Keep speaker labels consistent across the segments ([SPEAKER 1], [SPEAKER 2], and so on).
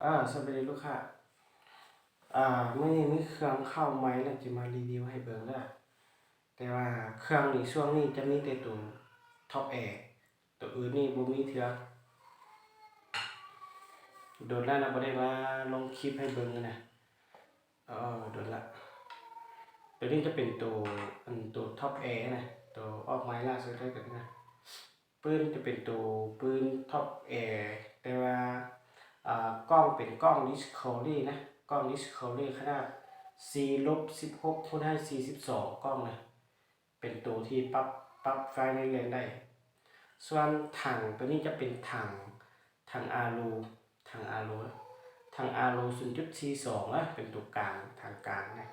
[SPEAKER 1] สวัสดีลูกค้ามื่อนี้มีเครื่องเข้าไหมแล้วจะมารีวิวให้เบิ่งเด้อแต่ว่าเครื่องนี้ช่วงนี้จะมีแต่ตัวท็อปแอร์ตัวอื่นนี่บ่มีเทื่อโดนแล้วนะบ่ได้มาลงคลิปให้เบิ่งนะโดนละตัวนี้จะเป็นตัวท็อปแอร์นะตัวออกไม้ล่าสุดได้กันนะปืนจะเป็นตัวปืนท็อปแอร์แต่ว่ากล้องเป็นกล้อง Discovery นะกล้อง Discovery ขนาด 4-16คูณให้42กล้องนะเป็นตัวที่ปรับไฟในเลนได้ส่วนถังตัวนี้จะเป็นถังอารูถังอารูถังอารู 0.42 นะเป็นตัวกลางทางกลางนะ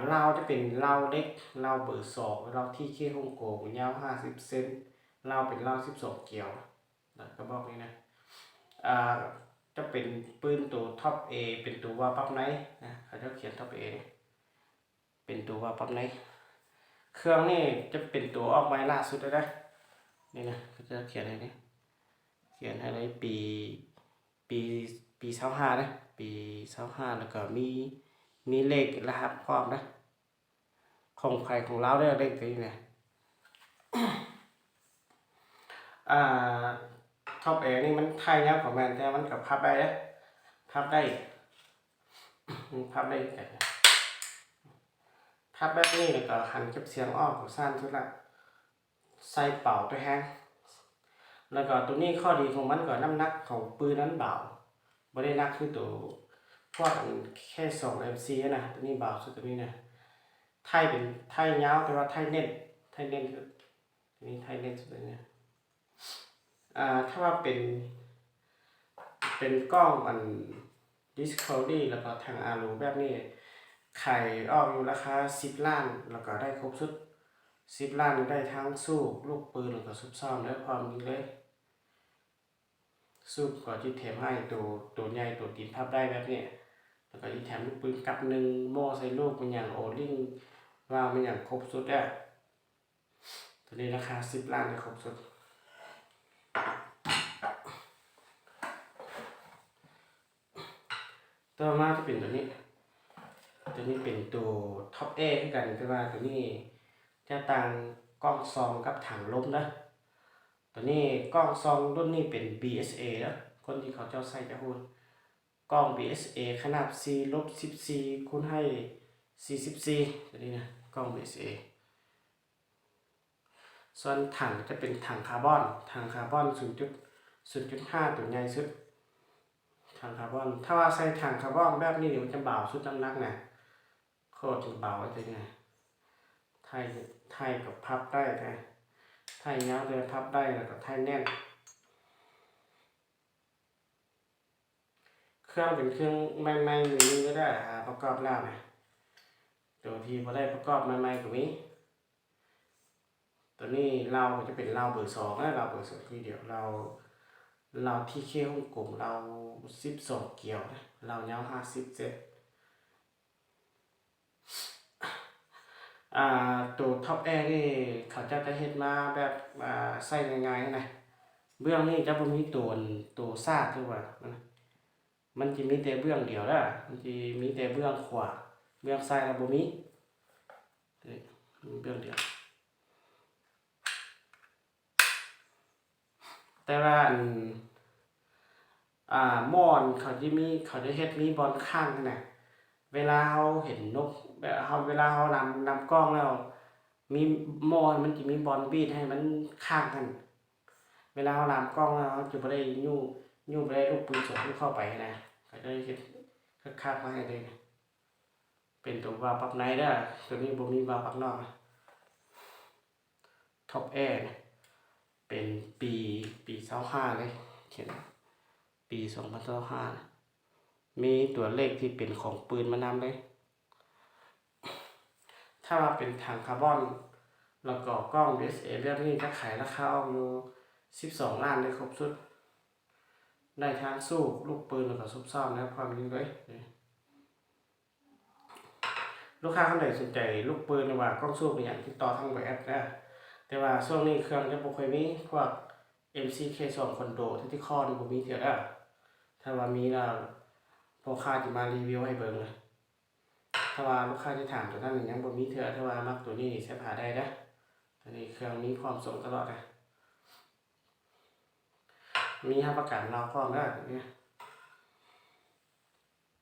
[SPEAKER 1] เราจะเป็นเราเล็กเราเบอร์2เราที่เคฮ่องกงยาว50 เซนเราเป็นเรา12เกี่ยวนะกระบอกนี้นะจะเป็นปืนตัวท็อป A เป็นตัวว่าปั๊บไนนะเขาจะเขียนท็อป A เป็นตัวว่าปั๊บไนเครื่องนี่จะเป็นตัวออกไม้ล่าสุดเลยนะนี่นะเขาจะเขียนอะไรนี่เขียนอะไรปี25นะปี25แล้วก็มีเลขรหัสพร้อมนะของใครของเราได้เลขตัวนี้นะท็อป A นี่มันไทยแล้วของแมนแต่มันกับพับได้นะพับได้พับได้พับแบบนี้แล้วก็หันเก็บเสียงออกของสั้นสุดละใส่เป่าตัวแห้งแล้วก็ตัวนี้ข้อดีของมันก็น้ำหนักของปืนนั้นเบาไม่ได้หนักคือตัวพวกแค่2 MC นะตัวนี้เบาสุดตัวนี้นะไทยเป็นไทยยาวแต่ว่าไทยเน้นคือตัวนี้ไทยเน้นสุดเลยนะถ้าว่าเป็นกล้องDiscovery แล้วก็ทางอารูแบบนี้ไข่ออกอยู่ราคา10 ล้านแล้วก็ได้ครบชุด10 ล้านได้ทั้งสู้ลูกปืนแล้วก็ซุปซ้อมและความยิงเลยสู้ก็ที่แถมให้ตัวใหญ่ตัวตีนพับได้แบบนี้แล้วก็ที่แถมลูกปืนกับ1โม่ใส่ลูกมันอย่างโอลิงว่ามันอย่างครบชุดอ่ะตัวนี้ราคา10 ล้านได้ครบชุดต่อมาจะเป็นตัวนี้เป็นตัวท็อป A คือกันแต่ว่าตัวนี้จะต่างกล้องซองกับถังลมนะตัวนี้กล้องซองรุ่นนี้เป็น BSA นะคนที่เขาเจ้าใส่จะพูดกล้อง BSA ขนาด 4-14คูณให้44ตัวนี้นะกล้อง BSA ส่วนถังจะเป็นถังคาร์บอน0.5 ตัวใหญ่สุดถังคาร์บอนถ้าว่าใส่ถังคาร์บอนแบบนี้เดี๋ยวมันจะเบาสุดน้ำหนักนะโคตรเบาเลยไงไทยกับพับได้นะไทยยาวเลยพับได้แล้วก็ไทยแน่นเครื่องเป็นเครื่องใหม่ๆอย่างนี้ก็ได้ประกอบแล้วนะตัวที่พอได้ประกอบใหม่ๆกับนี้ตัวนี้เราจะเป็นเราเบอร์2นะเราเบอร์2ทีเดียวเราที่เคฮ่องกงเรา12เกี่ยวนะเรายาว50 เซนตัวท็อปแอร์นี่เขาจะเฮ็ดมาแบบใส่ง่ายๆนะเบื้องนี้จะบ่มีตัวซากคือว่ามันจะมีแต่เบื้องเดียวแล้วมันจะมีแต่เบื้องขวาเบื้องซ้ายแล้วบ่มีเบื้องเดียวแต่ว่ามอนเขาจะเฮ็ดมีบอลข้างนะเวลาเราเห็นนกแบบเวลาเรานำกล้องแล้วมีมอนมันจะมีบอลบีดให้มันข้างกันเวลาเรานำกล้องแล้วจะบ่ได้ยู่บ่ได้ลูกปืนสดเข้าไปนะเขาจะเฮ็ดคักๆมาให้เลยเป็นตัววาล์วปรับในเด้อตัวนี้บ่มีวาล์วปรับนอกท็อปแอร์เป็นปี25เลยเขียนปี2025มีตัวเลขที่เป็นของปืนมานำเลยถ้าว่าเป็นถังคาร์บอนแล้วก็กล้อง DSLR แบบนี้จะขายราคาออกอยู่12 ล้านได้ครบสุดได้ทั้งสู้ลูกปืนแล้วก็ซุปซ้อมและความยิงเลยลูกค้าคนใดสนใจลูกปืนหรือว่ากล้องสู้เป็นอย่างติดต่อทางแอปนะแต่ว่าช่วงนี้เครื่องจะบ่ค่อยมีพวก MCK2 คอนโดที่ข้อนี่บ่มีเทื่อเด้อถ้าว่ามีแล้วพ่อค้าสิมารีวิวให้เบิ่งเลยถ้าว่าลูกค้าที่ถามตัวนั้นยังบ่มีเทื่อถ้าว่ามักตัวนี้ใช้ผ้าได้เด้อตัวนี้เครื่องมีพร้อมส่งตลอดนะมีรับประกันเราพร้อมเด้อตัวนี้